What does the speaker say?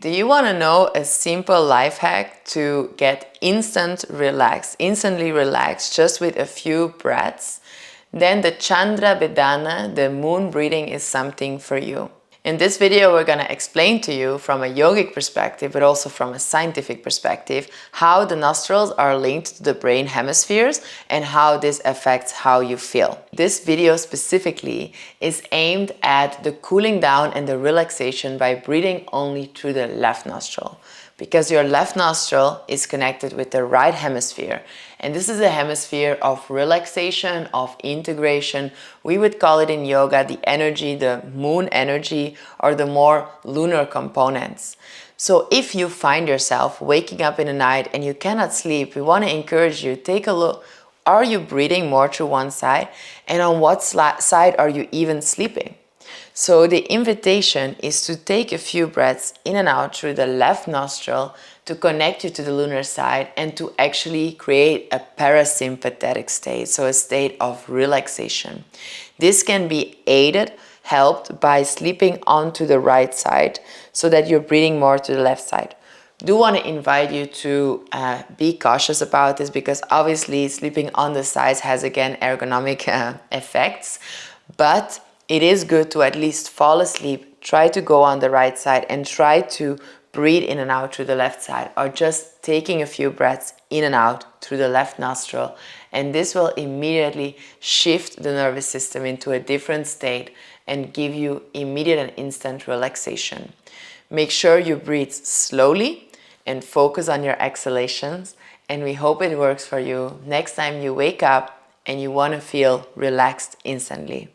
Do you want to know a simple life hack to get instantly relaxed just with a few breaths? Then the Chandra Bhedana, the moon breathing, is something for you. In this video, we're going to explain to you from a yogic perspective, but also from a scientific perspective, how the nostrils are linked to the brain hemispheres and how this affects how you feel. This video specifically is aimed at the cooling down and the relaxation by breathing only through the left nostril, because your left nostril is connected with the right hemisphere. And this is a hemisphere of relaxation, of integration. We would call it in yoga the energy, the moon energy, or the more lunar components. So if you find yourself waking up in the night and you cannot sleep, we want to encourage you, take a look. Are you breathing more through one side? And on what side are you even sleeping? So the invitation is to take a few breaths in and out through the left nostril to connect you to the lunar side and to actually create a parasympathetic state, so a state of relaxation. This can be helped by sleeping onto the right side so that you're breathing more to the left side. Do want to invite you to be cautious about this, because obviously sleeping on the sides has again ergonomic effects, but it is good to at least fall asleep, try to go on the right side and try to breathe in and out through the left side, or just taking a few breaths in and out through the left nostril. And this will immediately shift the nervous system into a different state and give you immediate and instant relaxation. Make sure you breathe slowly and focus on your exhalations. And we hope it works for you next time you wake up and you want to feel relaxed instantly.